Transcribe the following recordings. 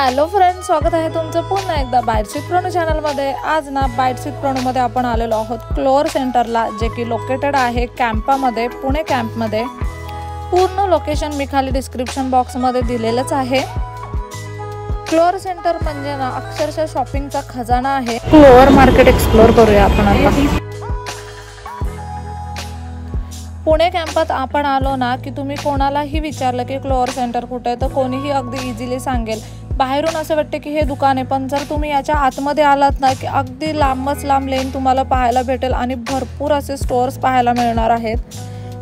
Hello friends, स्वागत आहे तुमचं पुन्हा एकदा बाईट्स विथ प्रणू चॅनलमध्ये। आज ना बाईट्स विथ प्रणूमध्ये आपण आलेलो आहोत क्लोअर सेंटरला, जे की लोकेटेड आहे कॅम्पामध्ये, पुणे कॅम्पमध्ये। पूर्ण लोकेशन मी खाली डिस्क्रिप्शन बॉक्समध्ये दिलेलंच आहे। क्लोअर सेंटर म्हणजे ना अक्षरशः शॉपिंगचा खजाना आहे। क्लोअर मार्केट एक्सप्लोर करूया आपण आता। पुणे कॅम्पात आपण आलो ना की तुम्ही कोणालाही विचारलं की क्लोअर सेंटर कुठे आहे तर कोणीही अगदी इझिली सांगेल। बाहेरून असं वाटतं की हे दुकान आहे, पण जर तुम्ही याच्या आतमध्ये आलात ना की अगदी लांबच लांब लेन तुम्हाला पाहायला भेटेल आणि भरपूर असे स्टोअर्स पाहायला मिळणार आहेत,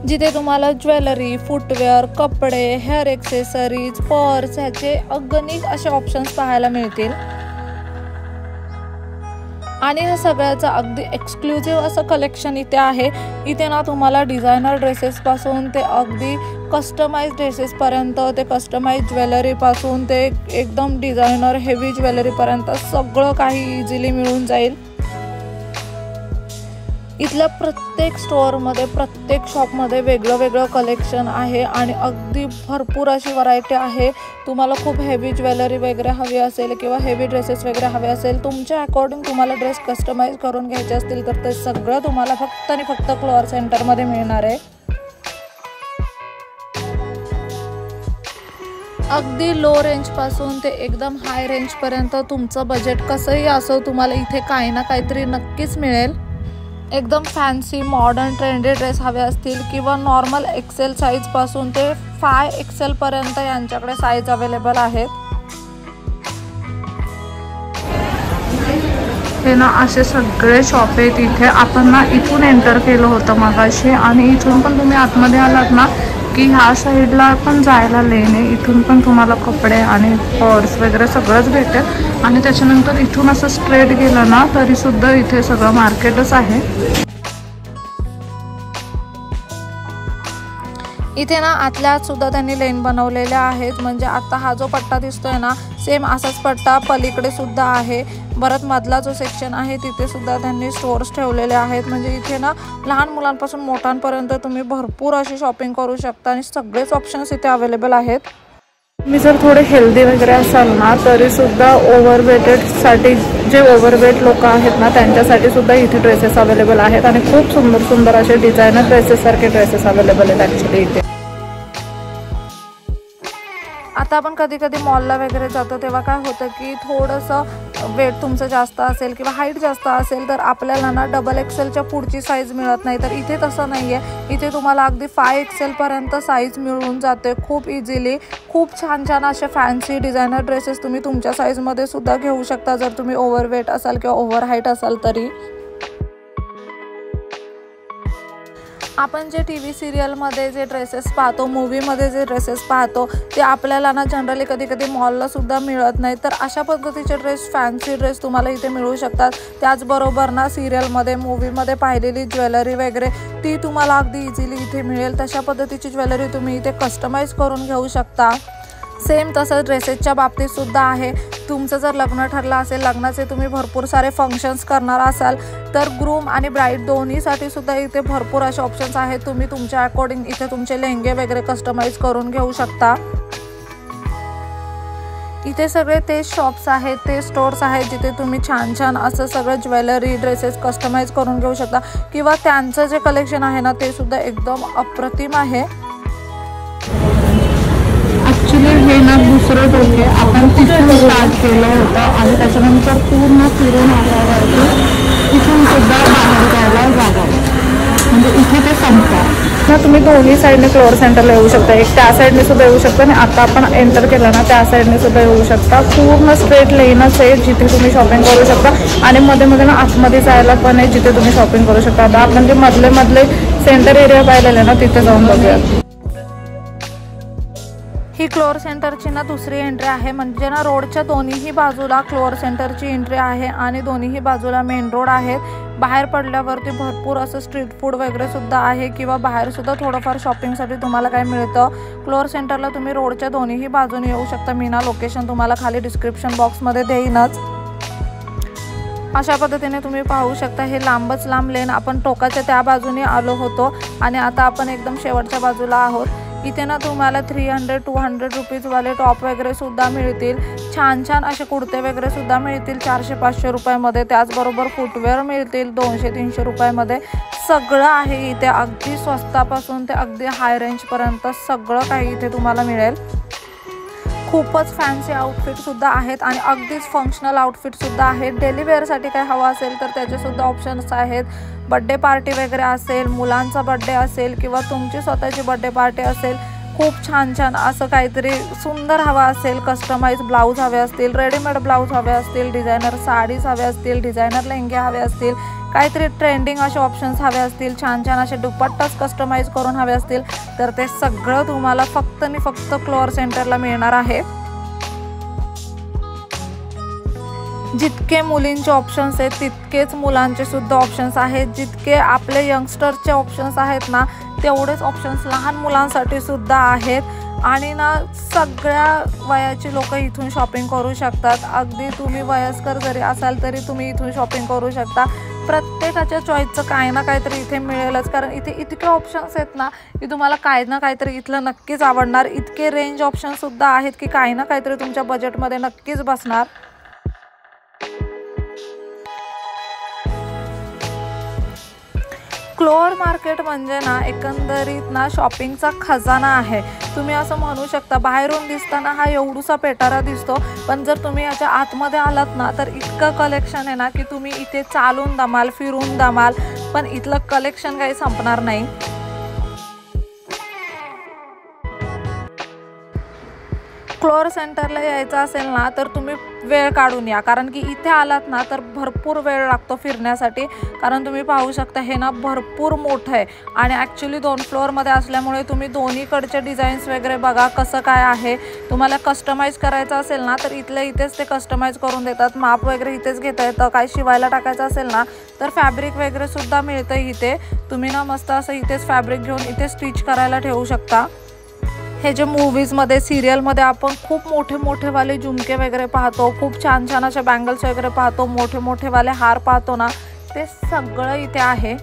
जिथे तुम्हाला ज्वेलरी, फुटवेअर, कपडे, हेअर एक्सेसरीज, पर्स ह्याचे अगणित असे ऑप्शन्स पाहायला मिळतील। आणि ह्या सगळ्याचं अगदी एक्सक्लुझिव्ह असं कलेक्शन इथे आहे। इथे ना तुम्हाला डिझायनर ड्रेसेसपासून ते अगदी कस्टमाइज ड्रेसेसपर्यंत, ते कस्टमाइज ज्वेलरीपासून ते एकदम डिझायनर हेवी ज्वेलरीपर्यंत सगळं काही इझिली मिळून जाईल। इथल्या प्रत्येक स्टोअरमध्ये, प्रत्येक शॉपमध्ये वेगळं वेगळं कलेक्शन आहे आणि अगदी भरपूर अशी व्हरायटी आहे। तुम्हाला खूप हेवी ज्वेलरी वगैरे हवी असेल किंवा हेवी ड्रेसेस वगैरे हवे असेल, तुमच्या अकॉर्डिंग तुम्हाला ड्रेस कस्टमाइज करून घ्यायचे असतील तर ते सगळं तुम्हाला फक्त आणि फक्त क्लोअर सेंटरमध्ये मिळणार आहे। अगदी लो रेंजपासून ते एकदम हाय रेंजपर्यंत तुमचं बजेट कसंही असो, तुम्हाला इथे काही ना काहीतरी नक्कीच मिळेल। एकदम फॅन्सी मॉडर्न ट्रेंडी ड्रेस हवे असतील किंवा नॉर्मल एक्सेल साईजपासून ते 5XL पर्यंत यांच्याकडे साईज अवेलेबल आहेत। हे ना असे सगळे शॉप आहेत इथे। आपण ना इथून एंटर केलं होतं मगाशी आणि इथून पण तुम्ही आतमध्ये आलात ना की ह्या साईडला पण जायला लेन आहे। इथून पण तुम्हाला कपडे आणि पर्स वगैरे सगळंच भेटेल आणि त्याच्यानंतर इथून असं स्ट्रेट गेलं ना तरी सुद्धा इथे सगळं मार्केटच आहे। इथे ना आतल्यात सुद्धा त्यांनी लेन बनवलेल्या आहेत, म्हणजे आता हा जो पट्टा दिसतोय ना सेम असाच पट्टा पलीकडे सुद्धा आहे। परत मधला जो सेक्शन आहे तिथे सुद्धा त्यांनी स्टोअर्स ठेवलेले आहेत, म्हणजे इथे ना लहान मुलांपासून मोठ्यांपर्यंत तुम्ही भरपूर अशी शॉपिंग करू शकता आणि सगळेच ऑप्शन्स इथे अवेलेबल आहेत। तुम्ही जर थोडे हेल्दी वगैरे असाल ना तरी सुद्धा ओव्हरवेटेडसाठी, जे ओव्हरवेट लोक आहेत ना त्यांच्यासाठी सुद्धा इथे ड्रेसेस अवेलेबल आहेत आणि खूप सुंदर सुंदर असे डिझायनर ड्रेसेस सारखे ड्रेसेस अवेलेबल आहेत ॲक्च्युली इथे। आता आपण कधी कधी मॉलला वगैरे जातो तेव्हा काय होतं की थोडंसं वेट तुमचं जास्त असेल किंवा हाईट जास्त असेल तर आपल्याला ना XXLच्या पुढची साईज मिळत नाही, तर इथे तसं नाही आहे। इथे तुम्हाला अगदी 5XL पर्यंत साईज मिळून जाते खूप इझिली। खूप छान छान असे फॅन्सी डिझायनर ड्रेसेस तुम्ही तुमच्या साईजमध्ये सुद्धा घेऊ शकता जर तुम्ही ओव्हरवेट असाल किंवा ओव्हर हाईट असाल तरी। आपण जे TV सिरियलमध्ये जे ड्रेसेस पाहतो, मूवीमध्ये जे ड्रेसेस पाहतो ते आपल्याला ना जनरली कधी कधी मॉलला सुद्धा मिळत नाही, तर अशा पद्धतीचे ड्रेस, फॅन्सी ड्रेस तुम्हाला इथे मिळू शकतात। त्याचबरोबर ना सिरियलमध्ये, मूवीमध्ये पाहिलेली ज्वेलरी वगैरे ती तुम्हाला अगदी इझिली इथे मिळेल। तशा पद्धतीची ज्वेलरी तुम्ही इथे कस्टमाइज करून घेऊ शकता। सेम तसंच ड्रेसेसच्या बाबतीत सुद्धा आहे। तुमचं जर लग्न ठरलं असेल, लग्नाचे तुम्ही भरपूर सारे फंक्शन्स करणार असाल तर ग्रूम आणि ब्राईड दोन्हीसाठी सुद्धा इथे भरपूर असे ऑप्शन्स आहेत। तुम्ही तुमच्या अकॉर्डिंग इथे तुमचे लेहंगे वगैरे कस्टमाइज करून घेऊ शकता। इथे सगळे ते शॉप्स आहेत, ते स्टोअर्स आहेत जिथे तुम्ही छान छान असं सगळं ज्वेलरी, ड्रेसेस कस्टमाइज करून घेऊ शकता किंवा त्यांचं जे कलेक्शन आहे ना ते सुद्धा एकदम अप्रतिम आहे। ॲक्च्युली हे ना दुसरं टोक आहे, आपण तिथून स्टार्ट केलं होतं आणि त्याच्यानंतर पूर्ण फिरून आल्यावरती तिथून सुद्धा बाहेर जायला जागा, म्हणजे इथे ते संपतं ना। तुम्ही दोन्ही साईडने क्लोअर सेंटरला येऊ शकता, एक त्या साईडने सुद्धा येऊ शकता आणि आता आपण एंटर केलं ना त्या साईडने सुद्धा येऊ शकता। पूर्ण स्ट्रेट लेनच आहे जिथे तुम्ही शॉपिंग करू शकता आणि मध्ये मध्ये ना आतमध्ये जायला पण आहे जिथे तुम्ही शॉपिंग करू शकता। आता आपण जे मधले सेंटर एरिया पाहिलेले ना तिथे जाऊन बघूया। ही क्लोअर सेंटरची ना दुसरी एंट्री आहे, म्हणजे ना रोडच्या दोन्हीही बाजूला क्लोअर सेंटरची एंट्री आहे आणि दोन्हीही बाजूला मेन रोड आहेत। बाहेर पडल्यावरती भरपूर असं स्ट्रीट फूड वगैरे सुद्धा आहे किंवा बाहेर सुद्धा थोडंफार शॉपिंगसाठी तुम्हाला काय मिळतं। क्लोअर सेंटरला तुम्ही रोडच्या दोन्हीही बाजूने येऊ शकता। मी ना लोकेशन तुम्हाला खाली डिस्क्रिप्शन बॉक्समध्ये देईनच। अशा पद्धतीने तुम्ही पाहू शकता हे लांबच लांब लेन। आपण टोकाच्या त्या बाजूने आलो होतो आणि आता आपण एकदम शेवटच्या बाजूला आहोत। इथे ना तुम्हाला 300-200 रुपीजवाले टॉप वगैरे सुद्धा मिळतील. छान छान असे कुर्ते वगैरे सुद्धा मिळतील 400-500 रुपयामध्ये. त्याचबरोबर फुटवेअर मिळतील 200-300 रुपयामध्ये. सगळं आहे इथे, अगदी स्वस्तापासून ते अगदी हाय रेंजपर्यंत सगळं काही इथे तुम्हाला मिळेल. खूपच फॅन्सी आउटफिटसुद्धा आहेत आणि अगदीच फंक्शनल आउटफिटसुद्धा आहेत. डेली वेअरसाठी काय हवं असेल तर त्याचेसुद्धा ऑप्शन्स आहेत. बड्डे पार्टी वगैरे असेल, मुलांचा बड्डे असेल किंवा तुमची स्वतःची बड्डे पार्टी असेल, खूप छान छान असं काहीतरी सुंदर हवा असेल, कस्टमाइज ब्लाऊज हवे असतील, रेडीमेड ब्लाऊज हवे असतील, डिझायनर साडीज हवे असतील, डिझायनर लेहंगे हवे असतील, काहीतरी ट्रेंडिंग असे ऑप्शन्स हवे असतील, छान छान असे दुपट्टाच कस्टमाइज करून हवे असतील, तर ते सगळं तुम्हाला फक्त आणि फक्त क्लोअर सेंटरला मिळणार आहे. जितके मुलींचे ऑप्शन्स आहेत तितकेच मुलांचे सुद्धा ऑप्शन्स आहेत. जितके आपले यंगस्टरचे ऑप्शन्स आहेत ना, तेवढेच ऑप्शन्स लहान मुलांसाठी सुद्धा आहेत. आणि ना सगळ्या वयाची लोक इथून शॉपिंग करू शकतात. अगदी तुम्ही वयस्कर जरी असाल तरी तुम्ही इथून शॉपिंग करू शकता. प्रत्येकाच्या चॉईसचं काही ना काहीतरी इथे मिळेलच, कारण इथे इतके ऑप्शन्स आहेत ना की तुम्हाला काही ना काहीतरी इथलं नक्कीच आवडणार. इतके रेंज ऑप्शनसुद्धा आहेत की काही ना काहीतरी तुमच्या बजेटमध्ये नक्कीच बसणार. क्लोअर मार्केट म्हणजे ना एकंदरीत ना शॉपिंगचा खजाना आहे. तुम्ही असं म्हणू शकता. बाहेरून दिसताना हा एवढूसा पेटारा दिसतो, पण जर तुम्ही याच्या आतमध्ये आलात ना तर इतकं कलेक्शन आहे ना की तुम्ही इथे चालून दमाल, फिरून दमाल, पण इथलं कलेक्शन काही संपणार नाही. क्लोअर सेंटरला यायचं असेल ना तर तुम्ही वेळ काढून या, कारण की इथे आलात ना तर भरपूर वेळ लागतो फिरण्यासाठी. कारण तुम्ही पाहू शकता हे ना भरपूर मोठं आहे आणि ॲक्च्युली 2 फ्लोअरमध्ये असल्यामुळे तुम्ही दोन्हीकडचे डिझाईन्स वगैरे बघा कसं काय आहे. तुम्हाला कस्टमाइज करायचं असेल ना तर इथेच ते कस्टमाइज करून देतात. माप वगैरे इथेच घेता येतं. काही शिवायला टाकायचं असेल ना तर फॅब्रिक वगैरे सुद्धा मिळतं इथे. तुम्ही ना मस्त असं इथेच फॅब्रिक घेऊन इथे स्टिच करायला ठेवू शकता. हे जे मूवीजमध्ये, सिरियलमध्ये आपण खूप मोठेवाले झुमके वगैरे पाहतो, खूप छान छान अशा बँगल्स वगैरे पाहतो, मोठेवाले हार पाहतो ना, ते सगळं इथे आहे.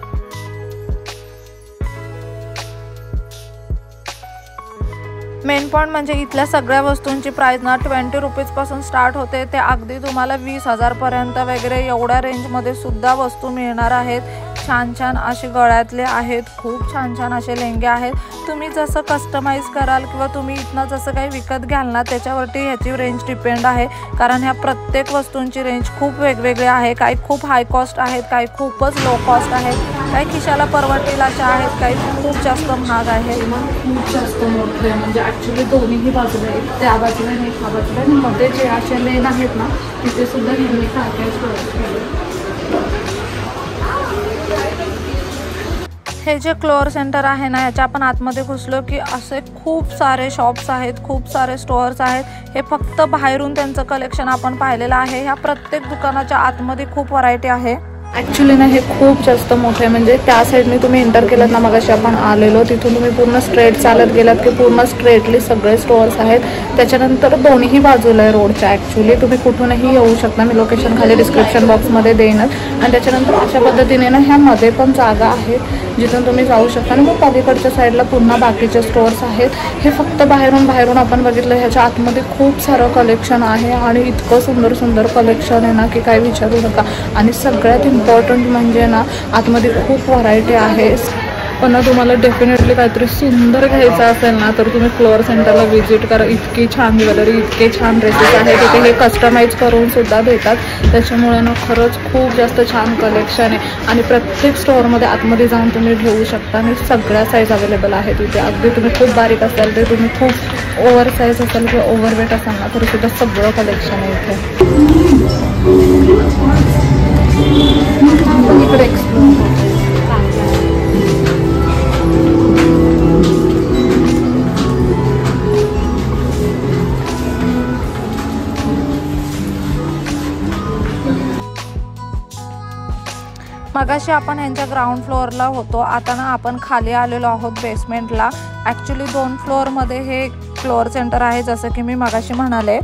मेन पॉईंट म्हणजे इथल्या सगळ्या वस्तूंची प्राईस ना 20 रुपीजपासून स्टार्ट होते ते अगदी तुम्हाला 20,000 पर्यंत वगैरे एवढ्या रेंजमध्ये सुद्धा वस्तू मिळणार आहेत. छान छान असे गळ्यातले आहेत, खूप छान छान असे लेहंगे आहेत. तुम्ही जसं कस्टमाइज कराल किंवा तुम्ही इथनं जसं काही विकत घ्याल ना त्याच्यावरती ह्याची रेंज डिपेंड आहे. कारण ह्या प्रत्येक वस्तूंची रेंज खूप वेगवेगळी आहे. काही खूप हाय कॉस्ट आहेत, काही खूपच लो कॉस्ट आहेत, काही खिशाला परवडतील अशा आहेत, काही खूप जास्त महाग आहे. खूप जास्त मोठे म्हणजे ॲक्च्युली दोन्हीही बाजूला आहेत, त्या बाजूला नाही ह्या बाजूला, आणि मध्ये जे असे लेन आहेत ना तिथे सुद्धा ह्यांनी काय स्टोरेज केले. हे जे क्लोअर सेंटर आहे ना याच्या आपण आतमध्ये घुसलो की असे खूप सारे शॉप्स आहेत, खूप सारे स्टोअर्स आहेत. हे फक्त बाहेरून त्यांचं कलेक्शन आपण पाहिलेलं आहे. ह्या प्रत्येक दुकानाच्या आतमध्ये खूप व्हरायटी आहे. ॲक्च्युली ना हे खूप जास्त मोठे आहे. म्हणजे त्या साईडने तुम्ही एंटर केलात ना, मगाशी आपण आलेलो तिथून तुम्ही पूर्ण स्ट्रेट चालत गेलात की पूर्ण स्ट्रेटली सगळे स्टोअर्स आहेत. त्याच्यानंतर दोन्ही बाजूला आहे रोडच्या. ॲक्च्युली तुम्ही कुठूनही येऊ शकता. मी लोकेशन खाली डिस्क्रिप्शन बॉक्समध्ये देईनच. आणि त्याच्यानंतर अशा पद्धतीने ना ह्यामध्ये पण जागा आहेत जिथून तुम्ही जाऊ शकता. आणि मग पलीकडच्या साईडला पुन्हा बाकीचे स्टोअर्स आहेत. हे फक्त बाहेरून आपण बघितलं. ह्याच्या आतमध्ये खूप सारं कलेक्शन आहे आणि इतकं सुंदर कलेक्शन आहे ना की काय विचारू नका. आणि सगळ्यात इम्पॉर्टंट म्हणजे ना आतमध्ये खूप व्हरायटी आहे. पण ना तुम्हाला डेफिनेटली काहीतरी सुंदर घ्यायचं असेल ना तर तुम्ही फ्लोअर सेंटरला व्हिजिट करा. इतकी छान ज्वेलरी, इतके छान ड्रेसेस आहेत. तिथे हे कस्टमाइज करून सुद्धा देतात. त्याच्यामुळे ना खरंच खूप जास्त छान कलेक्शन आहे. आणि प्रत्येक स्टोअरमध्ये आतमध्ये जाऊन तुम्ही घेऊ शकता. आणि सगळ्या साईज अवेलेबल आहेत इथे. अगदी तुम्ही खूप बारीक असाल तर तुम्ही खूप ओव्हर साईज असाल किंवा ओव्हरवेट असाल ना तरी सुद्धा सगळं कलेक्शन आहे इथे. इकडे एक्सप्लोर मगाशी आपण ह्यांच्या ग्राउंड फ्लोअरला होतो. आता ना आपण खाली आलेलो आहोत बेसमेंटला. ॲक्च्युली 2 फ्लोअरमध्ये हे क्लोअर सेंटर आहे जसं की मी मगाशी म्हणाले.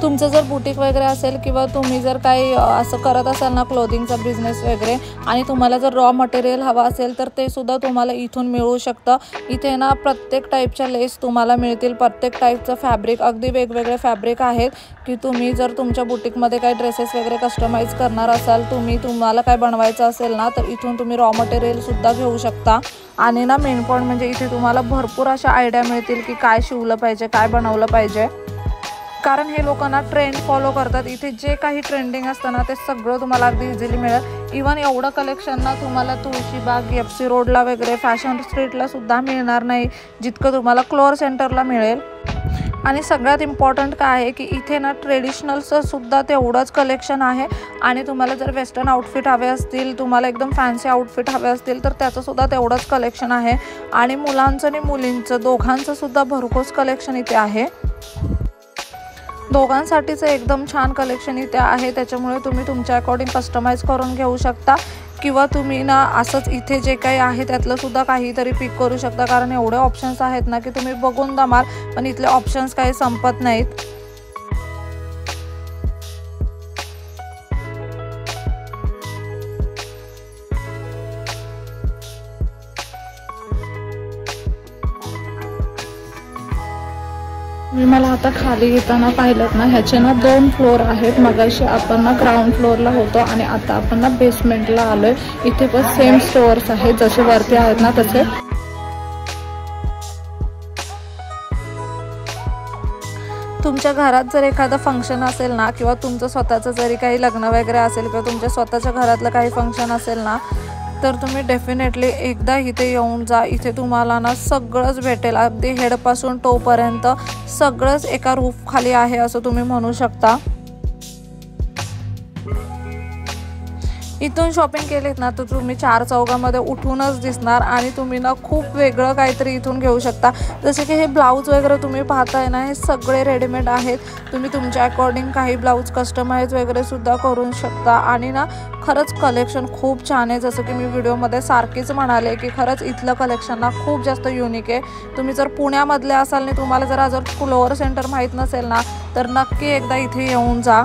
तुमचं जर बुटीक वगैरे असेल किंवा तुम्ही जर काही असं करत असाल ना क्लोथिंगचा बिझनेस वगैरे आणि तुम्हाला जर रॉ मटेरियल हवं असेल तर ते सुद्धा तुम्हाला इथून मिळू शकतं। इथे ना प्रत्येक टाईपच्या लेस तुम्हाला मिळतील, प्रत्येक टाईपचं फॅब्रिक, अगदी वेगवेगळे फॅब्रिक आहेत की तुम्ही जर तुमच्या बुटीकमध्ये काही ड्रेसेस वगैरे कस्टमाइज करणार असाल, तुम्हाला काय बनवायचं असेल ना तर इथून तुम्ही रॉ मटेरियलसुद्धा घेऊ शकता। आणि ना मेन पॉईंट म्हणजे इथे तुम्हाला भरपूर अशा आयडिया मिळतील की काय शिवलं पाहिजे, काय बनवलं पाहिजे, कारण हे लोकांना ट्रेंड फॉलो करतात। इथे जे काही ट्रेंडिंग असतं ना ते सगळं तुम्हाला अगदी इझिली मिळेल। इवन एवढं कलेक्शन ना तुम्हाला तुळशीबाग, FC रोडला वगैरे फॅशन स्ट्रीटला सुद्धा मिळणार नाही जितकं तुम्हाला क्लोअर सेंटरला मिळेल। आणि सगळ्यात इम्पॉर्टंट काय आहे की इथे ना ट्रेडिशनलचं सुद्धा तेवढंच कलेक्शन आहे आणि तुम्हाला जर वेस्टर्न आउटफिट हवे असतील, तुम्हाला एकदम फॅन्सी आउटफिट हवे असतील तर त्याचंसुद्धा तेवढंच कलेक्शन आहे। आणि मुलांचं आणि मुलींचं दोघांचं सुद्धा भरघोस कलेक्शन इथे आहे। दोघांसाठीचं एकदम छान कलेक्शन इथे आहे, त्याच्यामुळे तुम्ही तुमच्या अकॉर्डिंग कस्टमाइज करून घेऊ शकता किंवा तुम्ही ना असंच इथे जे काही आहे त्यातलं सुद्धा काहीतरी पिक करू शकता, कारण एवढे ऑप्शन्स आहेत ना की तुम्ही बघून दमाल, पण इथले ऑप्शन्स काही संपत नाहीत। मी मला आता खाली येताना पाहिलं ना, ह्याचे ना 2 फ्लोर आहेत। मगाशी आपण ना ग्राउंड फ्लोअरला होतो आणि आता आपण ना बेसमेंटला आलोय। इथे पण सेम स्टोअर्स आहेत, जसे वरती आहेत ना तसे। तुमच्या घरात जर एखादं फंक्शन असेल ना किंवा तुमचं स्वतःचं जरी काही लग्न वगैरे असेल किंवा तुमच्या स्वतःच्या घरातलं काही फंक्शन असेल ना तर तुम्ही डेफिनेटली एकदा इथे येऊन जा। इथे तुम्हाला ना सगळंच भेटेल, अगदी हेडपासून टोपर्यंत सगळंच एका रूफ खाली आहे असं तुम्ही म्हणू शकता। इथून शॉपिंग केलीत ना तर तुम्ही 4 चौघामध्ये उठूनच दिसणार आणि तुम्ही ना खूप वेगळं काहीतरी इथून घेऊ शकता। जसे की हे ब्लाऊज वगैरे तुम्ही पाहताय ना, हे सगळे रेडीमेड आहेत। तुम्ही तुमच्या अकॉर्डिंग काही ब्लाऊज कस्टमाइज वगैरे सुद्धा करू शकता आणि ना खरंच कलेक्शन खूप छान आहे। जसं की मी व्हिडिओमध्ये सारखीच म्हणाले की खरंच इथलं कलेक्शन ना खूप जास्त युनिक आहे। तुम्ही जर पुण्यामधले असाल आणि तुम्हाला जर अजून क्लोअर सेंटर माहीत नसेल ना तर नक्की एकदा इथे येऊन जा,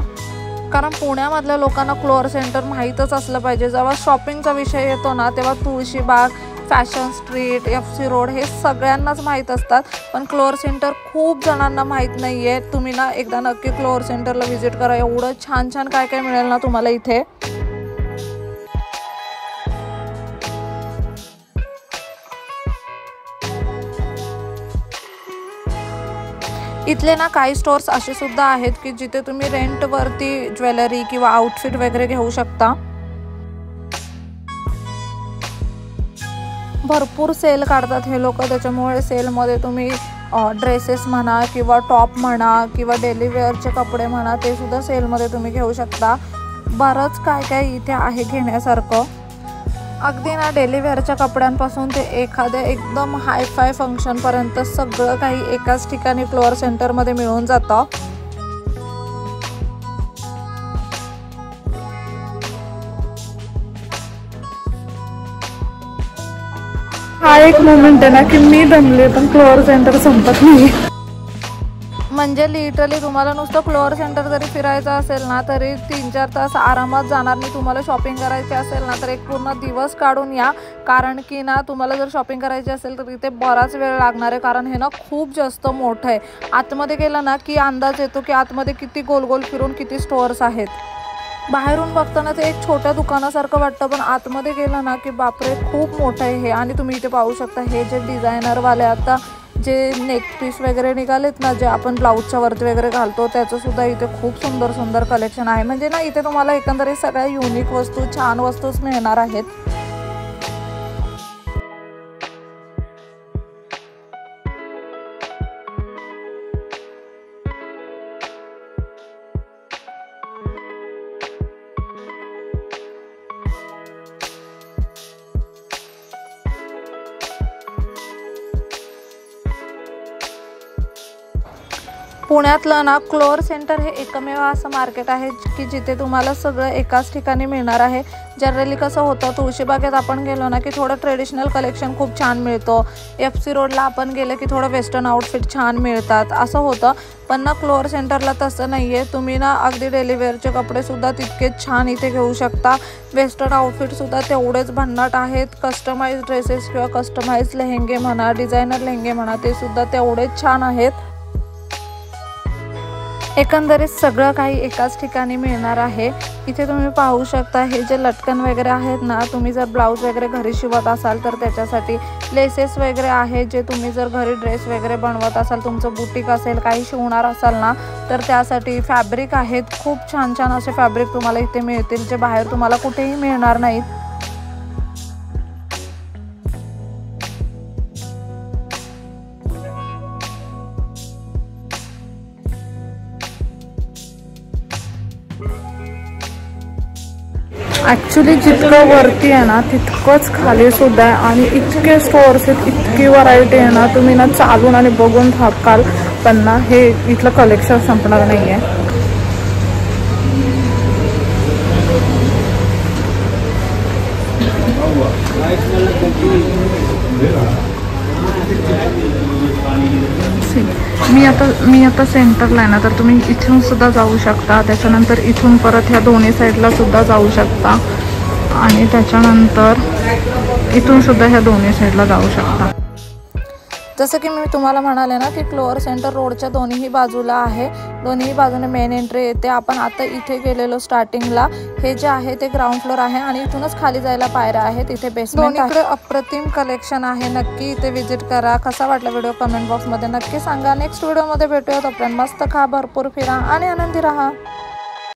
कारण पुण्यामधल्या लोकांना क्लोअर सेंटर माहीतच असलं पाहिजे। जेव्हा शॉपिंगचा विषय येतो ना तेव्हा Tulshibaug, fashion street, FC road हे सगळ्यांनाच माहीत असतात, पण क्लोअर सेंटर खूप जणांना माहीत नाही आहे। तुम्ही ना एकदा नक्की क्लोअर सेंटरला व्हिजिट करा, एवढं छान छान काय काय मिळेल ना तुम्हाला इथे। इथले ना काही स्टोर्स असे सुद्धा आहेत की जिथे तुम्ही रेंटवरती ज्वेलरी किंवा आउटफिट वगैरे घेऊ शकता। भरपूर सेल काढतात हे लोक, त्याच्यामुळे सेलमध्ये तुम्ही ड्रेसेस म्हणा किंवा टॉप म्हणा किंवा डेली वेअरचे कपडे म्हणा ते सुद्धा सेलमध्ये तुम्ही घेऊ शकता। बरंच काय काय इथे आहे घेण्यासारखं, अगदी ना डेली वेअरच्या कपड्यांपासून ते एखाद्या एकदम हायफाय फंक्शनपर्यंत सगळं काही एकाच ठिकाणी क्लोअर सेंटरमध्ये मिळून जातं। हा एक मोमेंट आहे ना की मी दमले पण क्लोअर सेंटर संपत नाही। म्हणजे लिटरली तुम्हाला नुसतं क्लोअर सेंटर जरी फिरायचं असेल ना तरी 3-4 तास आरामात जाणार नाही। तुम्हाला शॉपिंग करायची असेल ना तर एक पूर्ण दिवस काढून या, कारण की ना तुम्हाला जर शॉपिंग करायची असेल तर इथे बराच वेळ लागणार आहे, कारण हे ना खूप जास्त मोठं आहे। आतमध्ये गेलं ना की अंदाज येतो की आतमध्ये किती गोल गोल फिरून किती स्टोअर्स आहेत। बाहेरून बघताना ते एक छोट्या दुकानासारखं वाटतं, पण आतमध्ये गेलं ना की बापरे खूप मोठं आहे हे। आणि तुम्ही इथे पाहू शकता हे जे डिझायनरवाले आता जे नेक पीस वगैरे निघालेत ना, जे आपण ब्लाऊजच्या वरती वगैरे घालतो त्याचं सुद्धा इथे खूप सुंदर सुंदर कलेक्शन आहे। म्हणजे ना इथे तुम्हाला एकंदरीत सगळ्या युनिक वस्तू, छान वस्तूच मिळणार आहेत। पुण्यातलं ना क्लोअर सेंटर हे एकमेव असं मार्केट आहे की जिथे तुम्हाला सगळं एकाच ठिकाणी मिळणार आहे। जनरली कसं होतं, तुळशीबागेत आपण गेलो ना की थोडं ट्रेडिशनल कलेक्शन खूप छान मिळतो, FC रोडला आपण गेलं की थोडं वेस्टर्न आउटफिट छान मिळतात असं होतं. पण ना क्लोअर सेंटरला तसं नाही आहे. तुम्ही ना अगदी डेली वेअरचे कपडेसुद्धा तितकेच छान इथे घेऊ शकता. वेस्टर्न आउटफिटसुद्धा तेवढेच भन्नाट आहेत. कस्टमाइज ड्रेसेस किंवा कस्टमाइज लेहेंगे म्हणा, डिझायनर लेहेंगे म्हणा, ते सुद्धा तेवढेच छान आहेत. एकंदरीत सगळं काही एकाच ठिकाणी मिळणार आहे. इथे तुम्ही पाहू शकता हे जे लटकन वगैरे आहेत ना, तुम्ही जर ब्लाऊज वगैरे घरी शिवत असाल तर त्याच्यासाठी लेसेस वगैरे आहेत. जे तुम्ही जर घरी ड्रेस वगैरे बनवत असाल, तुमचं बुटीक असेल, काही शिवणार असाल ना, तर त्यासाठी फॅब्रिक आहेत. खूप छान छान असे फॅब्रिक तुम्हाला इथे मिळतील, जे बाहेर तुम्हाला कुठेही मिळणार नाहीत. ॲक्च्युली जितकं वरती आहे ना तितकंच खाली सुद्धा आहे आणि इतके स्टोअर्स आहेत, इतकी व्हरायटी आहे ना, तुम्ही ना चालून आणि बघून थाकाल पण ना हे इथलं कलेक्शन संपणार नाही आहे. मी आता सेंटरला आहे ना, तर तुम्ही इथून सुद्धा जाऊ शकता. त्याच्यानंतर इथून परत ह्या दोन्ही साईडला सुद्धा जाऊ शकता आणि त्याच्यानंतर इथून सुद्धा ह्या दोन्ही साईडला जाऊ शकता. जसं की मी तुम्हाला म्हणाले ना की क्लोअर सेंटर रोडच्या दोन्ही बाजूला आहे. दोन्ही बाजूने मेन एंट्री येते. आपण आता इथे गेलेलो स्टार्टिंगला. हे जे आहे ते ग्राउंड फ्लोर आहे आणि इथूनच खाली जायला पायऱ्या आहेत. इथे बेसमेंट आहे. अप्रतिम कलेक्शन आहे. नक्की इथे विजिट करा. कसा वाटला व्हिडिओ कमेंट बॉक्समध्ये नक्की सांगा. नेक्स्ट व्हिडिओमध्ये भेटूया. तोपर्यंत मस्त खा, भरपूर फिरा आणि आनंदी राहा.